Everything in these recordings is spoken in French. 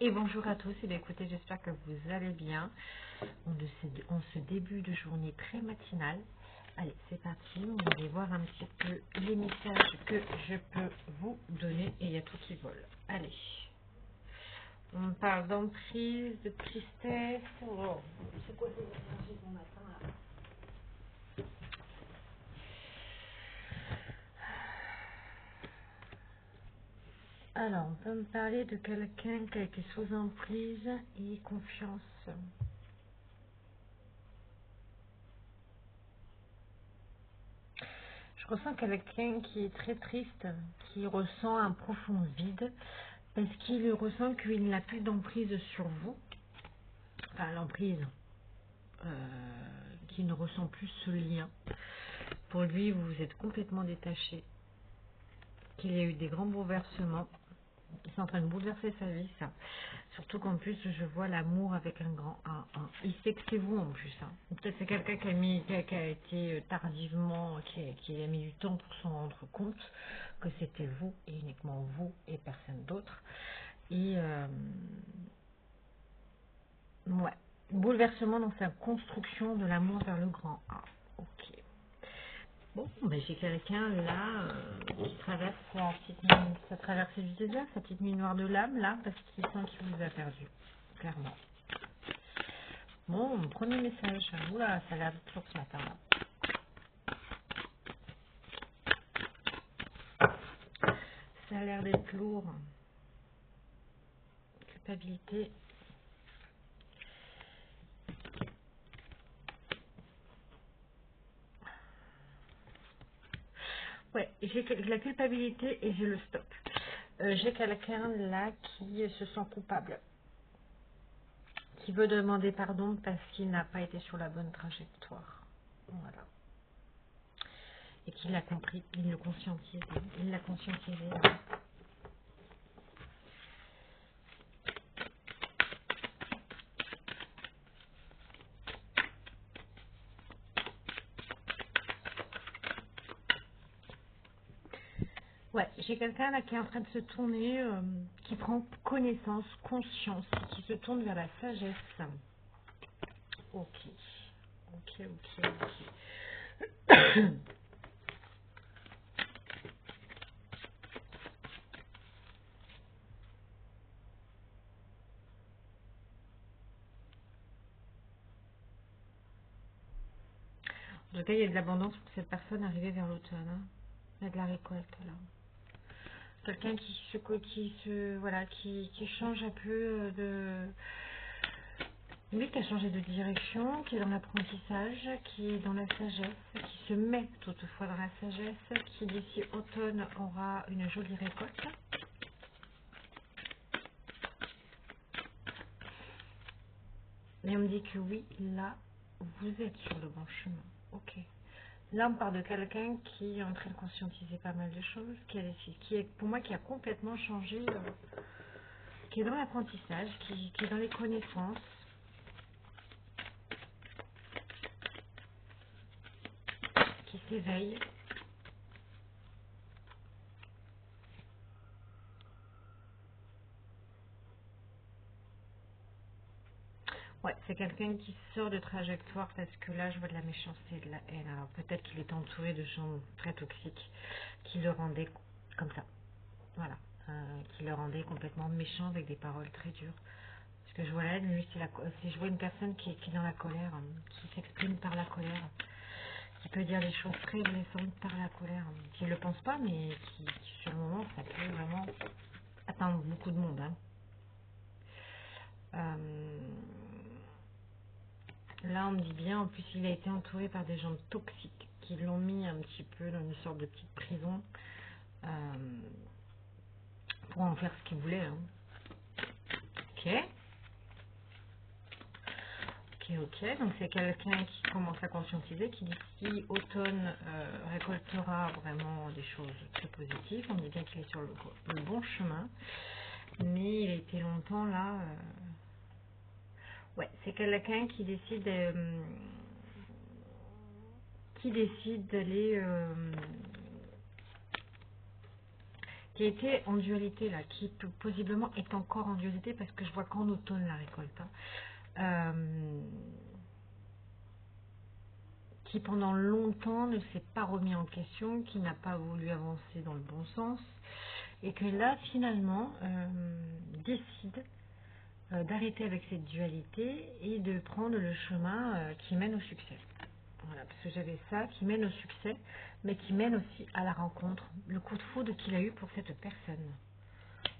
Et bonjour à tous, et bien écoutez, j'espère que vous allez bien. En ce début de journée très matinale. Allez, c'est parti, on va aller voir un petit peu les messages que je peux vous donner. Et il y a tout qui vole. Allez, on parle d'emprise, de tristesse. Oh, c'est quoi ces énergies bon matin là? Alors, on peut me parler de quelqu'un qui a été sous emprise et confiance. Je ressens quelqu'un qui est très triste, qui ressent un profond vide, parce qu'il ressent qu'il n'a plus d'emprise sur vous. Enfin, l'emprise, qu'il ne ressent plus ce lien. Pour lui, vous vous êtes complètement détaché, qu'il y a eu des grands bouleversements. C'est en train de bouleverser sa vie, ça. Surtout qu'en plus, je vois l'amour avec un grand A. Il sait que c'est vous en plus. Hein. Peut-être c'est quelqu'un qui a été tardivement, qui a mis du temps pour s'en rendre compte que c'était vous et uniquement vous et personne d'autre. Et ouais, bouleversement dans sa construction de l'amour vers le grand A. Ok. Bon, ben j'ai quelqu'un là qui traverse sa traversée du désert, sa petite nuit noire de l'âme là, parce qu'il sent qu'il vous a perdu, clairement. Bon, premier message. Oula, ça a l'air d'être lourd ce matin là. Ça a l'air d'être lourd. Culpabilité. Ouais, j'ai la culpabilité et j'ai le stop. J'ai quelqu'un là qui se sent coupable, qui veut demander pardon parce qu'il n'a pas été sur la bonne trajectoire. Voilà. Et qu'il l'a compris, il le conscientise, il l'a conscientisé. Ouais, j'ai quelqu'un là qui est en train de se tourner, qui prend connaissance, conscience, qui se tourne vers la sagesse. Ok, ok, ok, ok. En tout cas, il y a de l'abondance pour cette personne arrivée vers l'automne. Hein. Il y a de la récolte là. Quelqu'un voilà, qui change un peu de... Oui, qui a changé de direction, qui est dans l'apprentissage, qui est dans la sagesse, qui se met toutefois dans la sagesse, qui d'ici automne aura une jolie récolte. Et on me dit que oui, là, vous êtes sur le bon chemin. Ok. Là, on parle de quelqu'un qui est en train de conscientiser pas mal de choses, qui est pour moi, qui a complètement changé, qui est dans l'apprentissage, qui est dans les connaissances, qui s'éveille. Ouais, c'est quelqu'un qui sort de trajectoire parce que là, je vois de la méchanceté, de la haine. Alors peut-être qu'il est entouré de gens très toxiques qui le rendaient comme ça. Voilà. Qui le rendaient complètement méchant avec des paroles très dures. Parce que je vois là, lui, c'est je vois une personne qui est dans la colère, qui s'exprime par la colère, qui peut dire des choses très blessantes par la colère, qui ne le pense pas, mais qui, sur le moment, ça peut vraiment atteindre beaucoup de monde. Hein. Là, on me dit bien, en plus, il a été entouré par des gens toxiques qui l'ont mis un petit peu dans une sorte de petite prison euh, pour en faire ce qu'il voulait. Hein. Ok. Ok, ok. Donc, c'est quelqu'un qui commence à conscientiser, qui d'ici automne récoltera vraiment des choses très positives. On dit bien qu'il est sur le bon chemin. Mais il a été longtemps là. Ouais, c'est quelqu'un qui décide d'aller qui était en dualité là, qui possiblement est encore en dualité parce que je vois qu'en automne la récolte, hein. Qui pendant longtemps ne s'est pas remis en question, qui n'a pas voulu avancer dans le bon sens, et que là finalement décide d'arrêter avec cette dualité et de prendre le chemin qui mène au succès. Voilà, parce que j'avais ça, qui mène au succès, mais qui mène aussi à la rencontre, le coup de foudre qu'il a eu pour cette personne.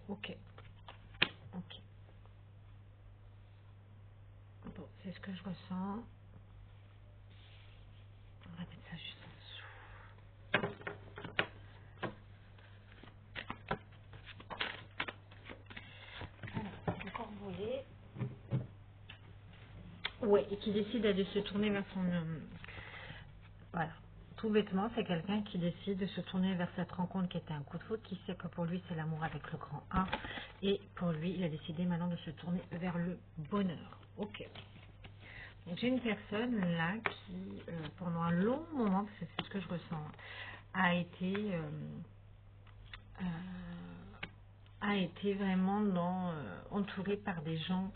Ok, ok. Bon, c'est ce que je ressens. On va mettre ça juste en dessous. Alors, le corbeau. Ouais, et qui décide de se tourner vers son... voilà. Tout bêtement, c'est quelqu'un qui décide de se tourner vers cette rencontre qui était un coup de foudre, qui sait que pour lui, c'est l'amour avec le grand A. Et pour lui, il a décidé maintenant de se tourner vers le bonheur. Ok. Donc j'ai une personne là qui, pendant un long moment, parce que c'est ce que je ressens, a été vraiment entourée par des gens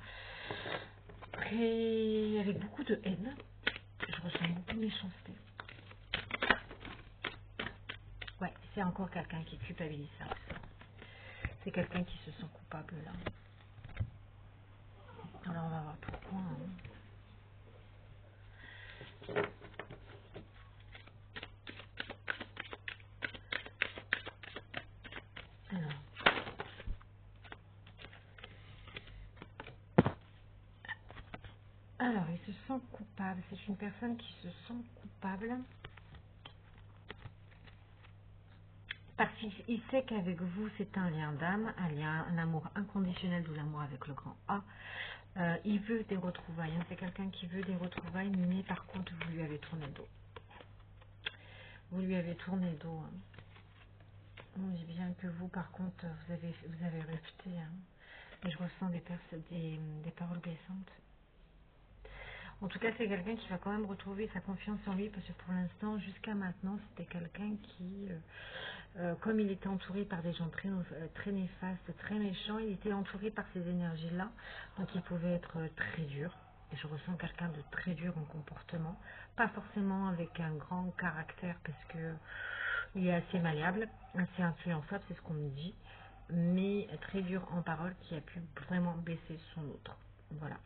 avec beaucoup de haine. Je ressens beaucoup de méchanceté. Ouais, c'est encore quelqu'un qui culpabilise ça. C'est quelqu'un qui se sent coupable là. Alors on va voir pourquoi. Hein. Alors, il se sent coupable. C'est une personne qui se sent coupable parce qu'il sait qu'avec vous, c'est un lien d'âme, un amour inconditionnel, d'où l'amour avec le grand A. Il veut des retrouvailles. Hein. C'est quelqu'un qui veut des retrouvailles, mais par contre, vous lui avez tourné le dos. Vous lui avez tourné le dos. Hein. On dit bien que vous, par contre, vous avez rejeté. Hein. Et je ressens des paroles blessantes. En tout cas, c'est quelqu'un qui va quand même retrouver sa confiance en lui, parce que pour l'instant, jusqu'à maintenant, c'était quelqu'un qui, comme il était entouré par des gens très néfastes, très méchants, il était entouré par ces énergies-là, donc il pouvait être très dur. Et je ressens quelqu'un de très dur en comportement, pas forcément avec un grand caractère, parce que il est assez malléable, assez influençable, c'est ce qu'on me dit, mais très dur en parole, qui a pu vraiment baisser son autre. Voilà.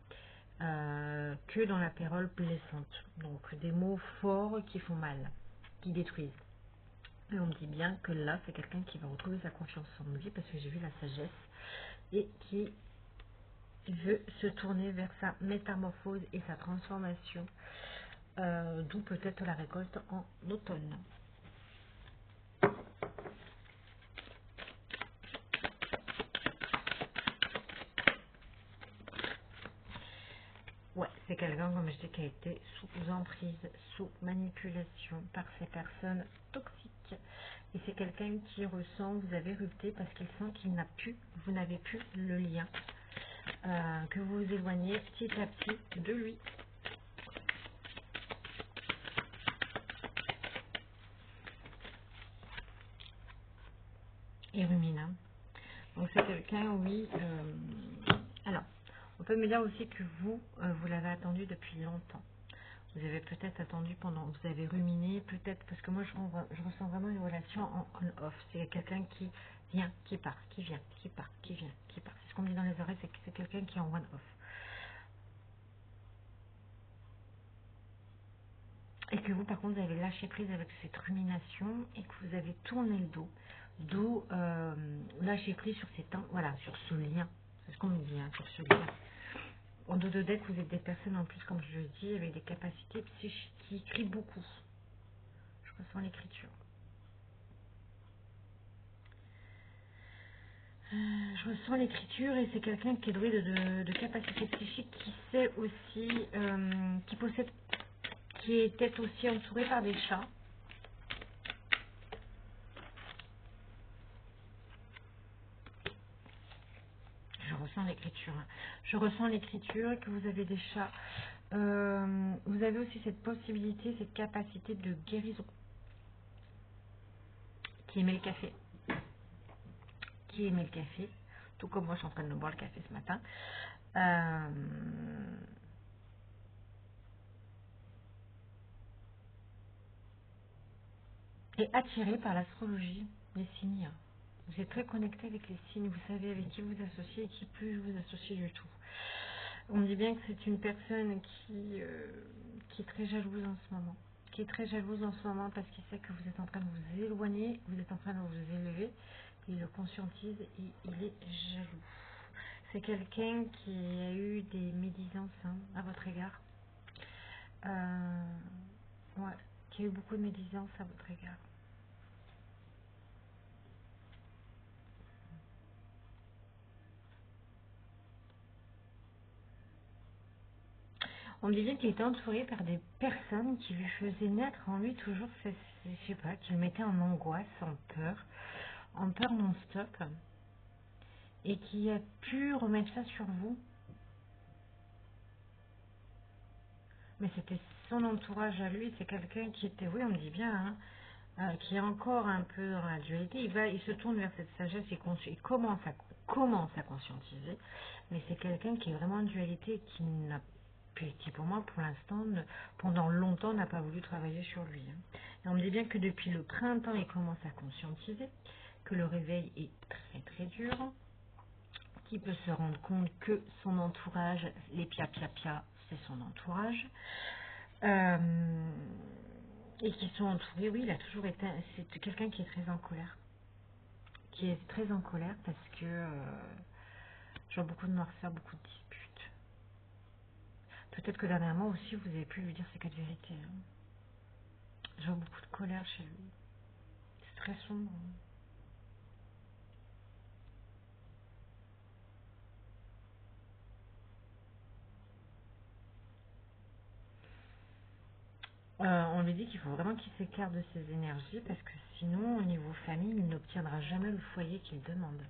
Que dans la parole blessante. Donc des mots forts qui font mal, qui détruisent. Et on me dit bien que là, c'est quelqu'un qui va retrouver sa confiance en lui, parce que j'ai vu la sagesse, et qui veut se tourner vers sa métamorphose et sa transformation, d'où peut-être la récolte en automne. Ouais, c'est quelqu'un, comme je dis, qui a été sous emprise, sous manipulation par ces personnes toxiques. Et c'est quelqu'un qui ressent, vous avez rupté parce qu'il sent qu'il n'a plus, vous n'avez plus le lien, que vous vous éloignez petit à petit de lui. Et rumine. Hein. Donc c'est quelqu'un, oui. Alors, on peut me dire aussi que vous, vous l'avez attendu depuis longtemps. Vous avez peut-être attendu vous avez ruminé, peut-être, parce que moi je ressens vraiment une relation en on-off. C'est quelqu'un qui vient, qui part, qui vient, qui part, qui vient, qui part. C'est ce qu'on me dit dans les oreilles, c'est que c'est quelqu'un qui est en on-off. Et que vous, par contre, vous avez lâché prise avec cette rumination et que vous avez tourné le dos. D'où lâcher prise sur ces temps, voilà, sur ce lien. C'est ce qu'on me dit, hein, sur ce lien. En dos de deck, vous êtes des personnes en plus, comme je le dis, avec des capacités psychiques qui écrivent beaucoup. Je ressens l'écriture. Je ressens l'écriture et c'est quelqu'un qui est doué de capacités psychiques, qui sait aussi, qui est peut-être aussi entouré par des chats. Je ressens l'écriture. Je ressens l'écriture, que vous avez des chats. Vous avez aussi cette possibilité, cette capacité de guérison. Qui aimait le café. qui aimait le café, tout comme moi je suis en train de me boire le café ce matin. Et attiré par l'astrologie, les signes. Vous êtes très connecté avec les signes, vous savez avec qui vous associez et qui plus vous associez du tout. On dit bien que c'est une personne qui est très jalouse en ce moment. Qui est très jalouse en ce moment parce qu'il sait que vous êtes en train de vous éloigner, vous êtes en train de vous élever. Il le conscientise et il est jaloux. C'est quelqu'un qui a eu des médisances à votre égard. Ouais, qui a eu beaucoup de médisances à votre égard. On disait qu'il était entouré par des personnes qui lui faisaient naître en lui toujours, je sais pas, qui le mettaient en angoisse, en peur non-stop, et qui a pu remettre ça sur vous. Mais c'était son entourage à lui, c'est quelqu'un qui était, oui, on me dit bien, qui est encore un peu dans la dualité. Il se tourne vers cette sagesse, il commence à conscientiser, mais c'est quelqu'un qui est vraiment en dualité, qui pour moi, pour l'instant, pendant longtemps, n'a pas voulu travailler sur lui. Et on me dit bien que depuis le printemps, il commence à conscientiser, que le réveil est très très dur, qu'il peut se rendre compte que son entourage, les pia, c'est son entourage, et qui sont entourés, oui, il a toujours été, c'est quelqu'un qui est très en colère, parce que je vois beaucoup de noirceur, beaucoup de disputes. Peut-être que dernièrement aussi, vous avez pu lui dire ces quatre vérités. Je vois beaucoup de colère chez lui. C'est très sombre. On lui dit qu'il faut vraiment qu'il s'écarte de ses énergies parce que sinon, au niveau famille, il n'obtiendra jamais le foyer qu'il demande.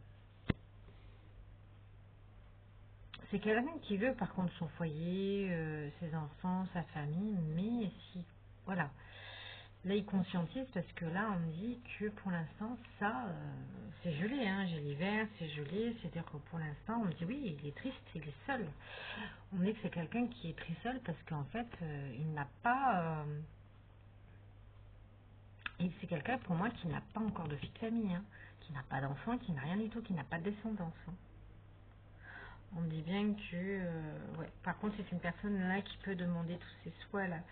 C'est quelqu'un qui veut par contre son foyer, ses enfants, sa famille, mais si, voilà. Là, il conscientise parce que là, on me dit que pour l'instant, ça, c'est gelé, hein, j'ai l'hiver, c'est gelé, c'est-à-dire que pour l'instant, on me dit oui, il est triste, il est seul. On me dit que c'est quelqu'un qui est très seul parce qu'en fait, il n'a pas... et c'est quelqu'un pour moi qui n'a pas encore de vie de famille, hein, qui n'a pas d'enfant, qui n'a rien du tout, qui n'a pas de descendance. Hein. On me dit bien que... ouais. Par contre, c'est une personne là qui peut demander tous ses souhaits là.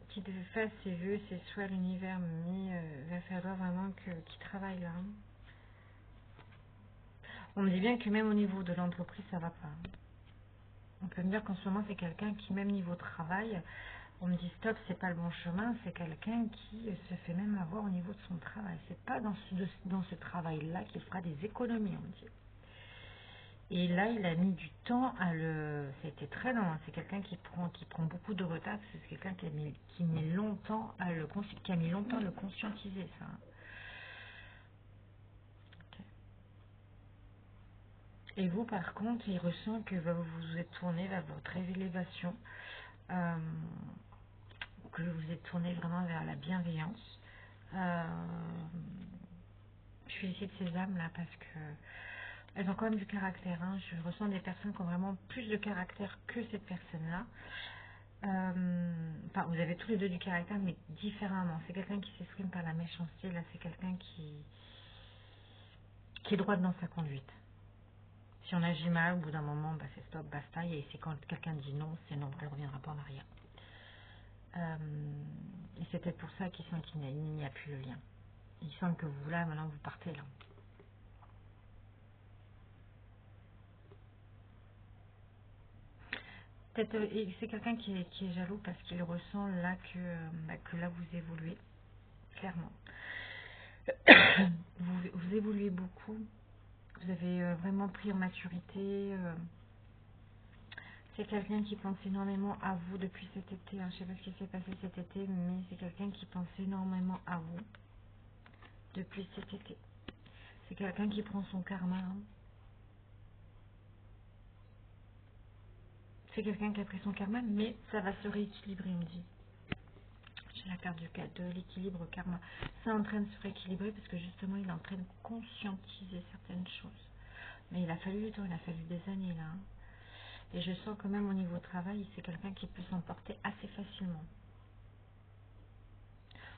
Qui fasse ses vœux, ses souhaits à l'univers, mais va falloir vraiment qu'il travaille là. Hein. On me dit bien que même au niveau de l'entreprise, ça va pas. On peut me dire qu'en ce moment, c'est quelqu'un qui, même niveau travail, on me dit stop, c'est pas le bon chemin, c'est quelqu'un qui se fait même avoir au niveau de son travail. C'est pas dans ce travail-là qu'il fera des économies, on me dit. Et là, il a mis du temps à le... C'était très long, hein. C'est quelqu'un qui prend beaucoup de retard, c'est quelqu'un qui met longtemps qui a mis longtemps à le conscientiser, ça. Ok. Et vous, par contre, il ressent que vous vous êtes tourné vers votre élévation, que vous êtes tourné vraiment vers la bienveillance. Je félicite ces âmes-là parce que elles ont quand même du caractère. Hein. Je ressens des personnes qui ont vraiment plus de caractère que cette personne-là. Enfin, vous avez tous les deux du caractère, mais différemment. C'est quelqu'un qui s'exprime par la méchanceté. Là, c'est quelqu'un qui est droit dans sa conduite. Si on agit mal, au bout d'un moment, bah, c'est stop, basta. Et c'est quand quelqu'un dit non, c'est non, elle ne reviendra pas en arrière. Et c'est peut-être pour ça qu'il sent qu'il n'y a plus le lien. Il sent que vous, là, maintenant, vous partez là. Peut-être, c'est quelqu'un qui est jaloux parce qu'il ressent là que là vous évoluez, clairement. Vous évoluez beaucoup, vous avez vraiment pris en maturité. C'est quelqu'un qui pense énormément à vous depuis cet été. Hein. Je ne sais pas ce qui s'est passé cet été, mais c'est quelqu'un qui pense énormément à vous depuis cet été. C'est quelqu'un qui prend son karma. Hein. C'est quelqu'un qui a pris son karma, mais ça va se rééquilibrer, on me dit. J'ai la carte de l'équilibre karma. C'est en train de se rééquilibrer parce que justement il est en train de conscientiser certaines choses. Mais il a fallu du temps, il a fallu des années là. Hein. Et je sens quand même au niveau travail, c'est quelqu'un qui peut s'emporter assez facilement.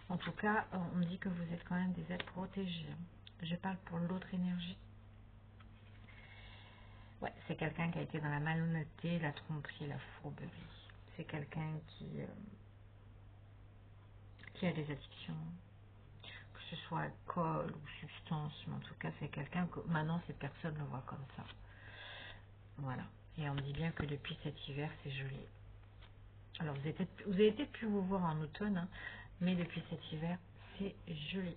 En tout cas, on me dit que vous êtes quand même des êtres protégés. Hein. Je parle pour l'autre énergie. Ouais, c'est quelqu'un qui a été dans la malhonnêteté, la tromperie, la fourberie. C'est quelqu'un qui a des addictions, que ce soit alcool ou substance, mais en tout cas c'est quelqu'un que maintenant cette personne le voit comme ça. Voilà. Et on me dit bien que depuis cet hiver c'est gelé. Alors vous avez peut-être pu vous voir en automne, hein, mais depuis cet hiver c'est gelé.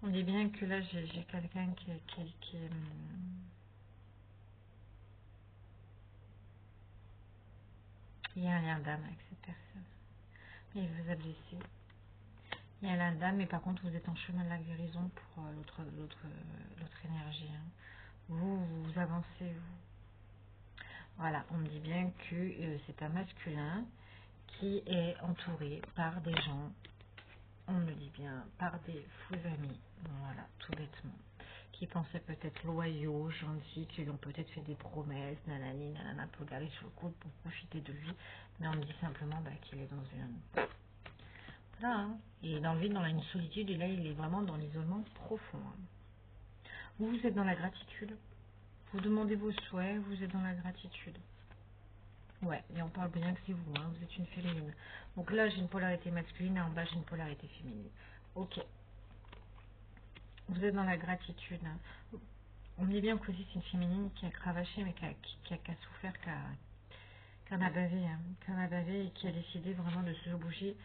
On dit bien que là j'ai quelqu'un qui il y a un lien d'âme avec cette personne. Il vous a blessé. Il y a l'un d'âme, mais par contre vous êtes en chemin de la guérison pour l'autre énergie. Hein. Vous avancez. Voilà, on me dit bien que c'est un masculin qui est entouré par des gens, on me dit bien, par des faux amis. Voilà, tout bêtement. Qui pensaient peut-être loyaux, gentils, qui lui ont peut-être fait des promesses, nanani, nanana, pour garder sur le coup, pour profiter de lui. Mais on me dit simplement qu'il est dans une... Voilà, hein. Il est dans le vide, dans une solitude, et là il est vraiment dans l'isolement profond. Hein. Vous êtes dans la gratitude. Vous demandez vos souhaits, vous êtes dans la gratitude. Ouais, et on parle bien que c'est vous, hein, vous êtes une féminine. Donc là j'ai une polarité masculine, et en bas j'ai une polarité féminine. Ok. Vous êtes dans la gratitude. Hein. On dit bien qu'aussi c'est une féminine qui a cravaché, mais qui a souffert, qui en a bavé, hein, qui en a bavé et qui a décidé vraiment de se bouger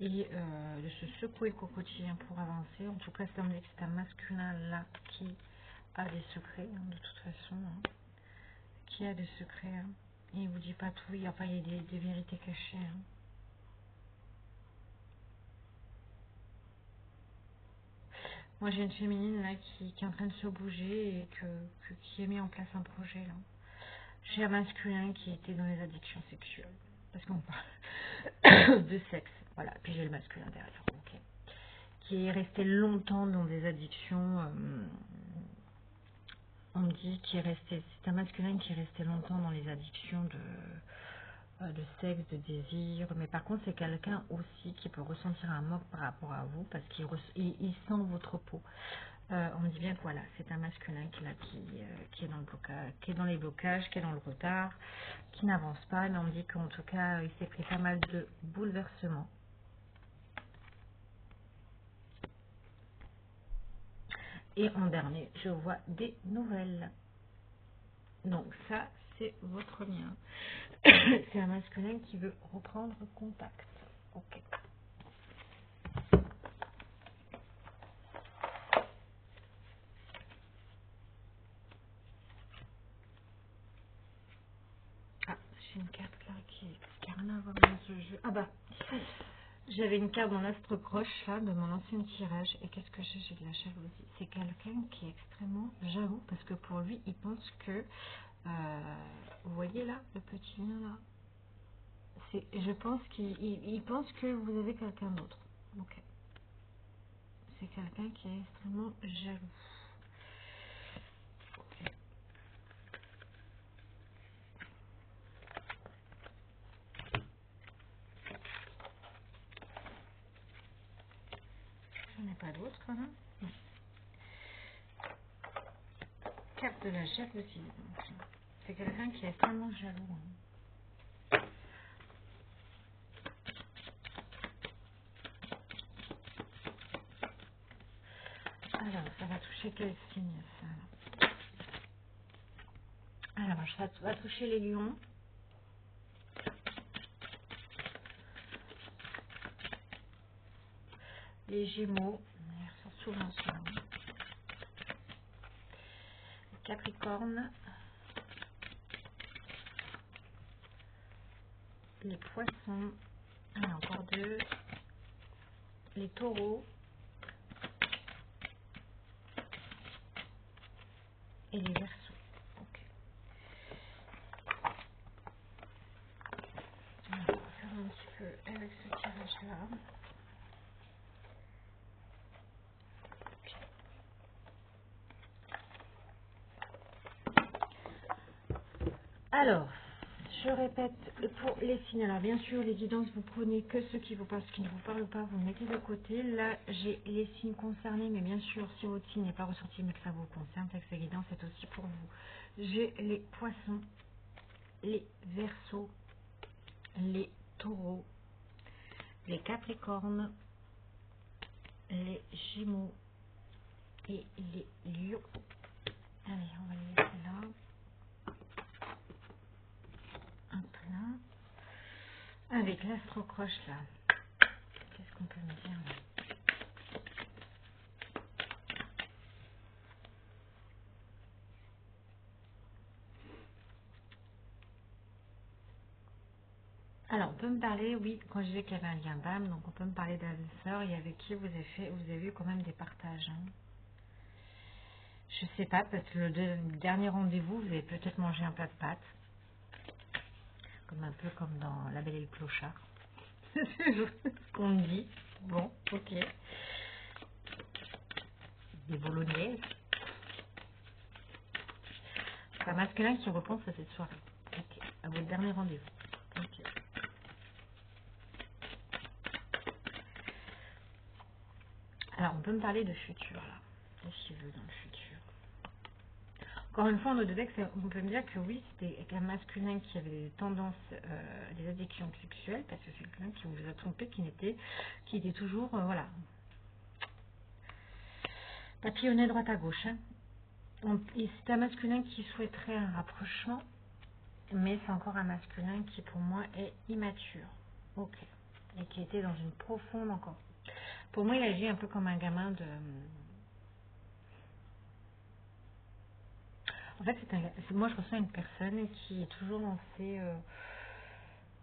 et de se secouer le cocotier pour avancer. En tout cas, ça me dit que c'est un masculin là qui a des secrets, hein, de toute façon, hein, qui a des secrets. Hein, et il vous dit pas tout, il y a des vérités cachées. Hein. Moi, j'ai une féminine là qui est en train de se bouger et qui a mis en place un projet là. J'ai un masculin qui était dans les addictions sexuelles. Parce qu'on parle de sexe. Voilà. Puis j'ai le masculin derrière. Okay. Qui est resté longtemps dans des addictions. On me dit qu'il est resté. C'est un masculin qui est resté longtemps dans les addictions de sexe, de désir. Mais par contre, c'est quelqu'un aussi qui peut ressentir un manque par rapport à vous. Parce il sent votre peau. On me dit bien que voilà, c'est un masculin qui est dans le blocage, qui est dans les blocages, qui est dans le retard, qui n'avance pas, mais on me dit qu'en tout cas, il s'est pris pas mal de bouleversements. Et en dernier, je vois des nouvelles. Donc ça, c'est votre lien. C'est un masculin qui veut reprendre contact. Ok. Ah, j'ai une carte là qui n'a rien à voir dans ce jeu. Ah bah, j'avais une carte dans l'astre croche là de mon ancien tirage. Et qu'est-ce que j'ai de la jalousie. C'est quelqu'un qui est extrêmement jaloux parce que pour lui, il pense que... vous voyez là, le petit lien là. Je pense qu'il pense que vous avez quelqu'un d'autre. Ok. C'est quelqu'un qui est extrêmement jaloux. J'en ai pas d'autres là. Non. Carte de la jalousie. C'est quelqu'un qui est extrêmement jaloux. Hein. Alors, ça va toucher quel signe ça? Alors, ça va toucher les lions. Les gémeaux. Ils ressortent souvent ça. Hein. Les capricornes. Les poissons. Ah, encore deux. Les taureaux. Et les verseaux. Ok. Alors, je répète pour les signes. Alors, bien sûr, les guidances, vous prenez que ceux qui vous parlent, ce qui ne vous parle pas, vous mettez de côté. Là, j'ai les signes concernés, mais bien sûr, si votre signe n'est pas ressorti, mais que ça vous concerne, c'est que ces guidances, c'est aussi pour vous. J'ai les poissons, les verseaux, les taureaux, les capricornes, les gémeaux et les lions. Allez, on va les laisser là. Hop là. Avec l'astrocroche là. Qu'est-ce qu'on peut me dire là? Alors, on peut me parler, oui, quand je disais qu'il y avait un lien d'âme, donc on peut me parler d'un sœur et avec qui vous avez eu quand même des partages. Hein. Je sais pas, parce que le dernier rendez-vous, vous avez peut-être mangé un plat de pâtes, comme un peu comme dans La Belle et le Clochard. C'est ce qu'on me dit. Bon, ok. Des bolognaises. C'est un masculin qui repense à cette soirée. Ok, à votre dernier rendez-vous. Ok. Alors, on peut me parler de futur, là. Qu'est-ce qu'il veut dans le futur? Encore une fois, en deck, on peut me dire que oui, c'était un masculin qui avait des tendances, des addictions sexuelles, parce que c'est quelqu'un qui vous a trompé, qui était toujours, voilà, papillonné droite à gauche. Hein. Et c'est un masculin qui souhaiterait un rapprochement, mais c'est encore un masculin qui, pour moi, est immature. Ok. Et qui était dans une profonde encore. Pour moi, il agit un peu comme un gamin de... En fait, moi, je ressens une personne qui est toujours dans ses...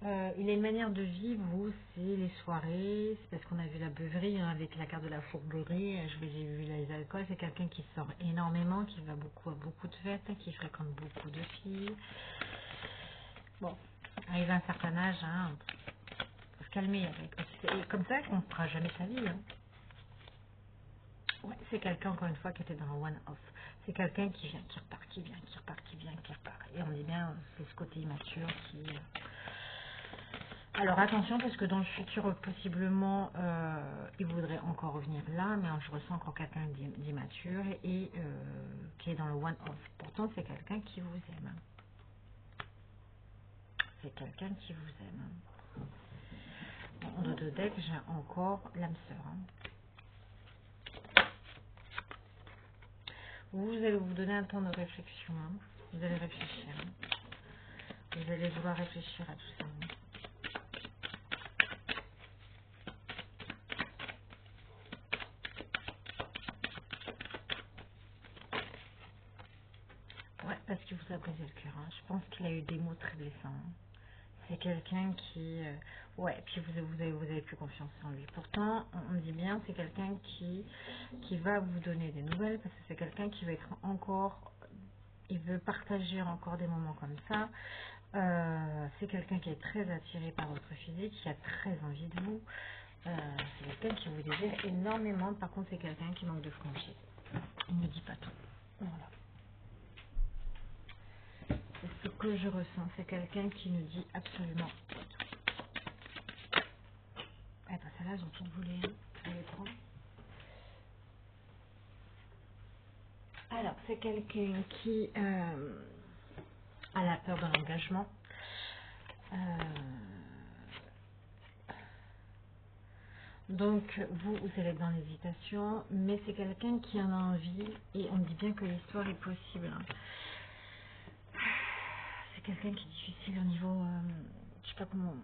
il a une manière de vivre où c'est les soirées, c'est parce qu'on a vu la beuverie hein, avec la carte de la fourberie, j'ai vu les alcools, c'est quelqu'un qui sort énormément, qui va beaucoup à beaucoup de fêtes, qui fréquente beaucoup de filles. Bon, arrivé à un certain âge, hein, faut se calmer avec. Et comme ça, on ne fera jamais sa vie. Hein. Ouais, c'est quelqu'un, encore une fois, qui était dans le one-off. C'est quelqu'un qui vient, qui repart, qui vient, qui repart, qui vient, qui repart. Et on dit bien, c'est ce côté immature qui... Alors attention, parce que dans le futur, possiblement, il voudrait encore revenir là, mais je ressens encore quelqu'un d'immature et qui est dans le one-off. Pourtant, c'est quelqu'un qui vous aime. C'est quelqu'un qui vous aime. En deux deck, j'ai encore l'âme sœur. Hein. Vous allez vous donner un temps de réflexion. Hein. Vous allez réfléchir. Hein. Vous allez vouloir réfléchir à tout ça. Hein. Ouais, parce qu'il vous a brisé le cœur. Hein. Je pense qu'il a eu des mots très blessants. Hein. C'est quelqu'un qui... ouais, puis vous avez plus confiance en lui. Pourtant, on dit bien, c'est quelqu'un qui va vous donner des nouvelles, parce que c'est quelqu'un qui va être encore... Il veut partager encore des moments comme ça. C'est quelqu'un qui est très attiré par votre physique, qui a très envie de vous. C'est quelqu'un qui vous désire énormément. Par contre, c'est quelqu'un qui manque de franchise. Il ne dit pas tout. Voilà. C'est ce que je ressens. C'est quelqu'un qui ne dit absolument pas tout. Eh ben, celles-là, elles ont toutes volé. Je vais les prendre. Alors, c'est quelqu'un qui a la peur de l'engagement. Donc, vous allez être dans l'hésitation, mais c'est quelqu'un qui en a envie, et on dit bien que l'histoire est possible. Hein. C'est quelqu'un qui est difficile au niveau, je sais pas comment,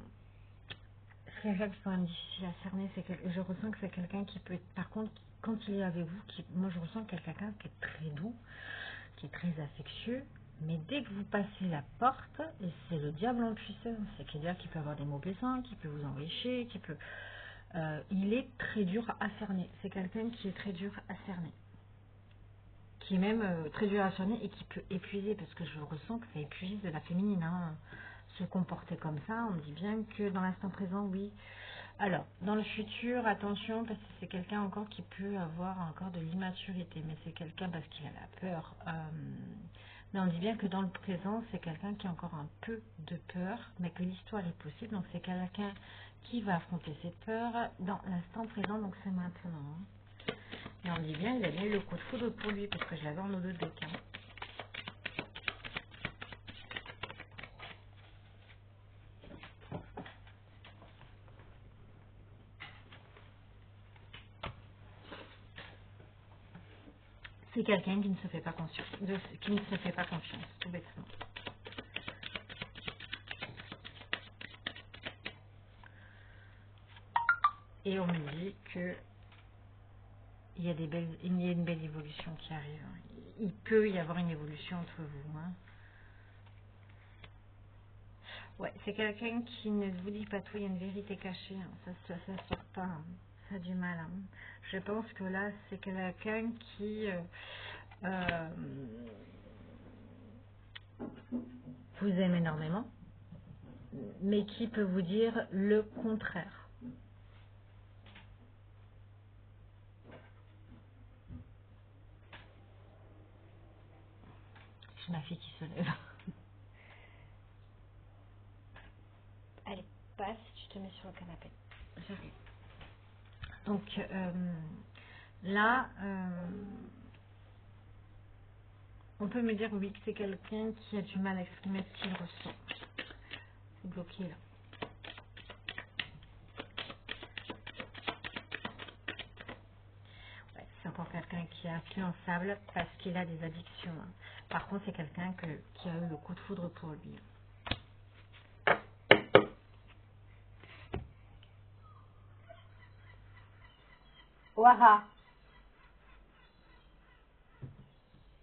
c'est quelqu'un qui est quand même difficile à cerner, je ressens que c'est quelqu'un qui peut être, par contre, quand il est avec vous, moi je ressens que c'est quelqu'un qui est très doux, qui est très affectueux, mais dès que vous passez la porte, et c'est le diable en puissance, c'est-à-dire qu'il peut avoir des mots blessants, qui peut vous enrichir, qui peut... il est très dur à cerner. C'est quelqu'un qui est très dur à cerner. Qui est même très dur à cerner et qui peut épuiser, parce que je ressens que ça épuise de la féminine. Hein. Se comporter comme ça, on dit bien que dans l'instant présent, oui. Alors, dans le futur, attention, parce que c'est quelqu'un encore qui peut avoir encore de l'immaturité, mais c'est quelqu'un parce qu'il a la peur Mais on dit bien que dans le présent, c'est quelqu'un qui a encore un peu de peur, mais que l'histoire est possible. Donc c'est quelqu'un qui va affronter ses peurs dans l'instant présent, donc c'est maintenant. Et on dit bien, il a bien eu le coup de foudre pour lui, parce que je l'avais en eau de deck. C'est quelqu'un qui ne se fait pas confiance, qui ne se fait pas confiance, tout bêtement. Et on me dit que il y a une belle évolution qui arrive. Il peut y avoir une évolution entre vous. Hein. Ouais, c'est quelqu'un qui ne vous dit pas tout, il y a une vérité cachée. Hein. Ça sort pas. Hein. Ça a du mal. Hein. Je pense que là, c'est quelqu'un qui vous aime énormément, mais qui peut vous dire le contraire. J'ai ma fille qui se lève. Allez, passe, tu te mets sur le canapé. J'arrive. Donc là, on peut me dire oui que c'est quelqu'un qui a du mal à exprimer ce qu'il ressent. C'est bloqué là. Ouais, c'est encore quelqu'un qui est influençable parce qu'il a des addictions. Hein. Par contre, c'est quelqu'un qui a eu le coup de foudre pour lui. Ouara.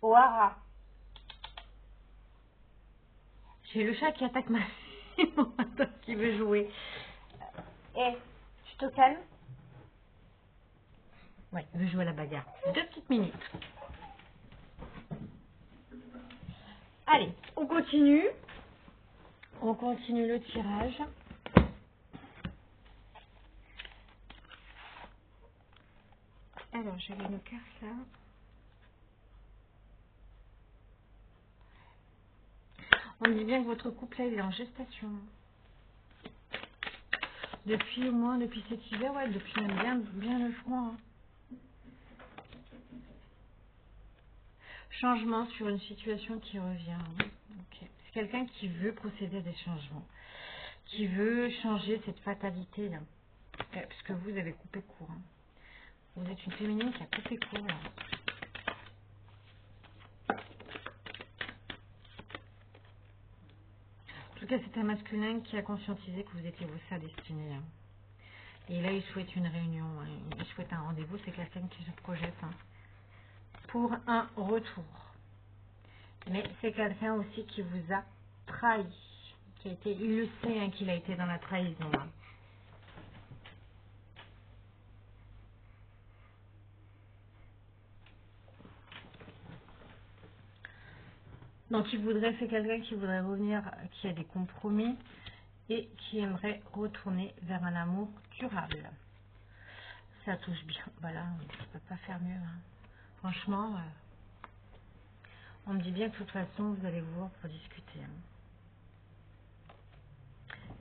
Ouara. J'ai le chat qui attaque ma fille qui veut jouer. Eh, tu te calmes? Ouais, il veut jouer à la bagarre. 2 petites minutes. Allez, on continue. On continue le tirage. Alors, j'avais une carte là. On dit bien que votre couple là, il est en gestation. Depuis au moins, depuis cet hiver, ouais, depuis même bien le froid. Hein. Changement sur une situation qui revient. Okay. C'est quelqu'un qui veut procéder à des changements. Qui veut changer cette fatalité là. Parce que vous avez coupé court. Hein. Vous êtes une féminine qui a coupé court là. En tout cas, c'est un masculin qui a conscientisé que vous étiez sa destinée. Hein. Et là, il souhaite une réunion, hein. Il souhaite un rendez-vous. C'est quelqu'un qui se projette hein, pour un retour. Mais c'est quelqu'un aussi qui vous a trahi. Il le sait hein, qu'il a été dans la trahison. Hein. Donc, c'est quelqu'un qui voudrait revenir, qui a des compromis et qui aimerait retourner vers un amour durable. Ça touche bien. Voilà, on ne peut pas faire mieux. Hein. Franchement, on me dit bien que de toute façon, vous allez vous voir pour discuter. Hein.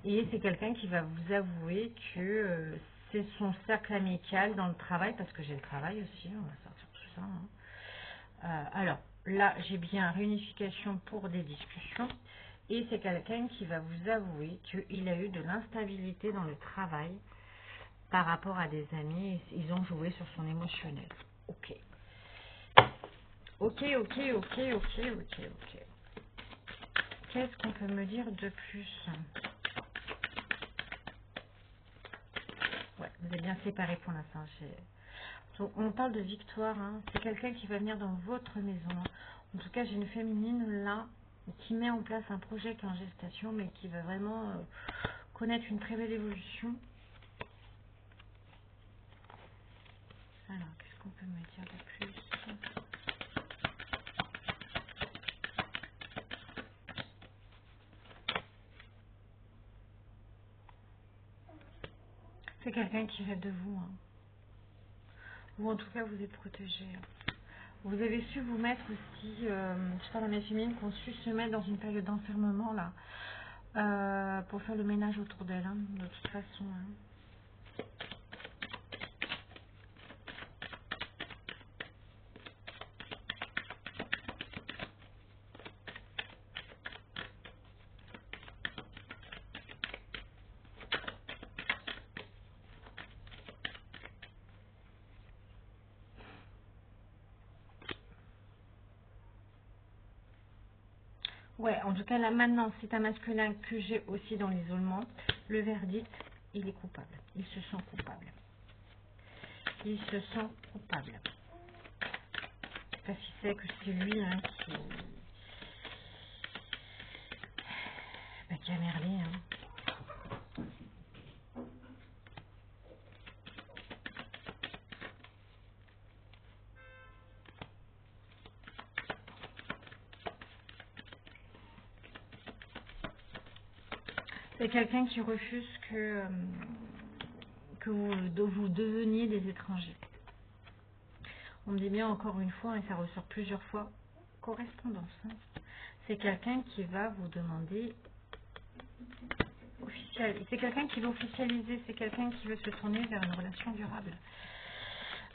Et c'est quelqu'un qui va vous avouer que c'est son cercle amical dans le travail, parce que j'ai le travail aussi, on va sortir tout ça. Hein. Alors, là, j'ai bien réunification pour des discussions. Et c'est quelqu'un qui va vous avouer qu'il a eu de l'instabilité dans le travail par rapport à des amis. Ils ont joué sur son émotionnel. Ok. Ok. Qu'est-ce qu'on peut me dire de plus? Ouais, vous êtes bien séparés pour l'instant. Donc, on parle de victoire. Hein. C'est quelqu'un qui va venir dans votre maison. Hein. En tout cas, j'ai une féminine là qui met en place un projet qui est en gestation, mais qui va vraiment connaître une très belle évolution. Alors, qu'est-ce qu'on peut me dire de plus? C'est quelqu'un qui rêve de vous. Hein. Ou en tout cas, vous êtes protégé. Hein. Vous avez su vous mettre aussi, je parle à mes féminines, qui ont su se mettre dans une période d'enfermement là, pour faire le ménage autour d'elles, hein, de toute façon. Hein. Ouais, en tout cas là maintenant, c'est un masculin que j'ai aussi dans l'isolement. Le verdict, il est coupable. Il se sent coupable. Il se sent coupable. Parce qu'il sait que c'est lui hein, qui a merdé. Hein. C'est quelqu'un qui refuse que vous deveniez des étrangers. On me dit bien encore une fois, et ça ressort plusieurs fois, correspondance. Hein. C'est quelqu'un qui va vous demander c'est quelqu'un qui veut officialiser, c'est quelqu'un qui veut se tourner vers une relation durable.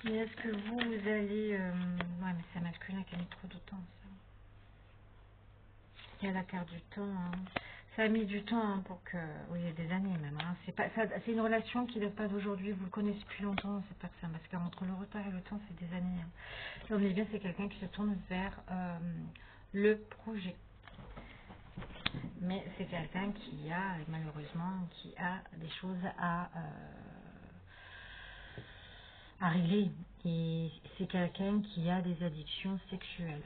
Mais est-ce que vous allez... Ouais, mais c'est un masculin qui a mis trop de temps, ça. Il y a la carte du temps. Hein. Ça a mis du temps hein, pour que... Oui, il y a des années même. Hein. C'est une relation qui ne date pas d'aujourd'hui. Vous le connaissez depuis longtemps. C'est pas que ça. Parce qu'entre le retard et le temps, c'est des années. Hein. Donc, bien, c'est quelqu'un qui se tourne vers le projet. Mais c'est quelqu'un qui a, malheureusement, qui a des choses à régler. Et c'est quelqu'un qui a des addictions sexuelles.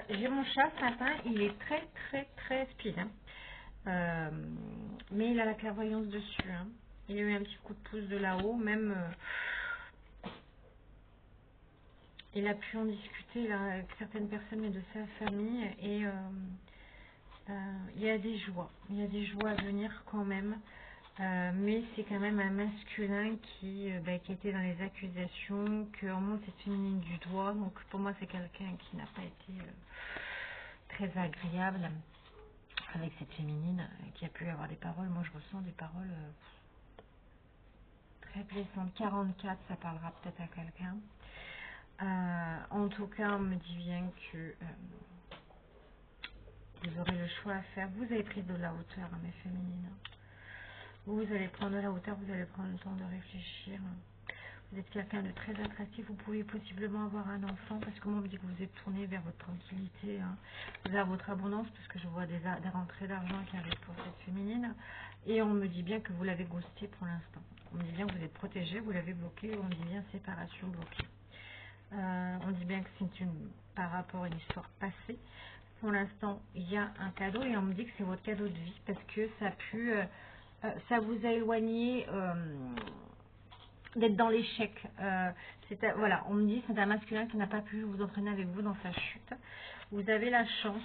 J'ai mon chat ce matin, il est très speed. Hein. Mais il a la clairvoyance dessus. Hein. Il a eu un petit coup de pouce de là-haut, même... il a pu en discuter là, avec certaines personnes de sa famille et il y a des joies. Il y a des joies à venir quand même. Mais c'est quand même un masculin qui était dans les accusations, qu'on monte cette féminine du doigt. Donc pour moi c'est quelqu'un qui n'a pas été très agréable avec cette féminine, qui a pu avoir des paroles. Moi je ressens des paroles très blessantes. 44, ça parlera peut-être à quelqu'un. En tout cas, on me dit bien que vous aurez le choix à faire. Vous avez pris de la hauteur, hein, mes féminines. Vous allez prendre de la hauteur, vous allez prendre le temps de réfléchir. Vous êtes quelqu'un de très attractif, vous pouvez possiblement avoir un enfant, parce que moi, on me dit que vous êtes tourné vers votre tranquillité, hein, vers votre abondance, parce que je vois des rentrées d'argent qui arrivent pour cette féminine. Et on me dit bien que vous l'avez ghosté pour l'instant. On me dit bien que vous êtes protégé, vous l'avez bloqué, on me dit bien séparation bloquée. On dit bien que c'est par rapport à une histoire passée. Pour l'instant, il y a un cadeau et on me dit que c'est votre cadeau de vie parce que ça a pu, ça vous a éloigné d'être dans l'échec. Voilà, on me dit que c'est un masculin qui n'a pas pu vous entraîner avec vous dans sa chute. Vous avez la chance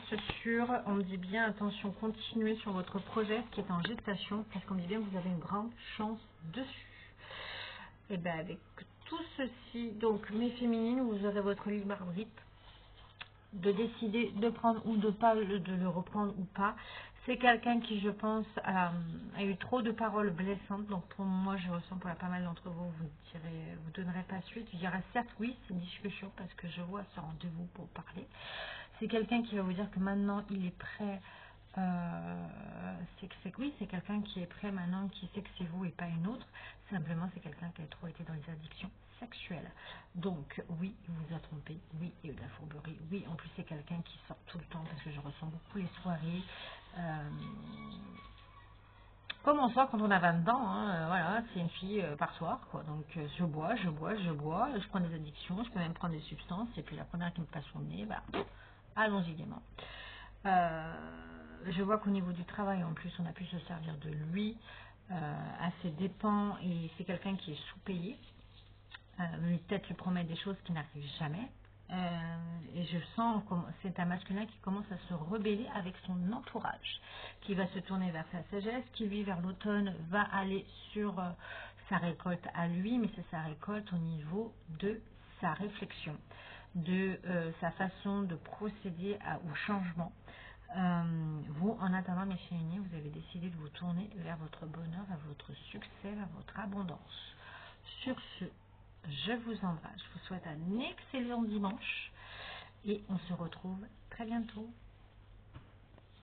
on me dit bien, attention, continuez sur votre projet qui est en gestation parce qu'on me dit bien que vous avez une grande chance dessus. Et bien avec tout ceci, donc mes féminines, vous aurez votre libre arbitre de décider de prendre ou de pas, de le reprendre ou pas. C'est quelqu'un qui, je pense, a eu trop de paroles blessantes. Donc pour moi, je ressens pour pas mal d'entre vous, vous donnerez pas suite. Je dirais certes oui, c'est une discussion parce que je vois ce rendez-vous pour parler. C'est quelqu'un qui va vous dire que maintenant il est prêt. Oui, c'est quelqu'un qui est prêt maintenant, qui sait que c'est vous et pas une autre. Simplement, c'est quelqu'un qui a trop été dans les addictions sexuelles. Donc, oui, il vous a trompé. Oui, il y a eu de la fourberie. Oui, en plus, c'est quelqu'un qui sort tout le temps parce que je ressens beaucoup les soirées. Comme on sort quand on a 20 ans, hein, voilà, c'est une fille par soir, quoi. Donc, je bois, je prends des addictions, je peux même prendre des substances. Et puis, la première qui me passe au nez, bah, allons-y gaiement. Je vois qu'au niveau du travail, en plus, on a pu se servir de lui à ses dépens et c'est quelqu'un qui est sous-payé. Peut-être lui promet des choses qui n'arrivent jamais. Et je sens que c'est un masculin qui commence à se rebeller avec son entourage, qui va se tourner vers sa sagesse, qui lui vers l'automne va aller sur sa récolte à lui, mais c'est sa récolte au niveau de sa réflexion, de sa façon de procéder au changement. Vous, en attendant mes chéris, vous avez décidé de vous tourner vers votre bonheur, vers votre succès, vers votre abondance. Sur ce, je vous embrasse, je vous souhaite un excellent dimanche et on se retrouve très bientôt.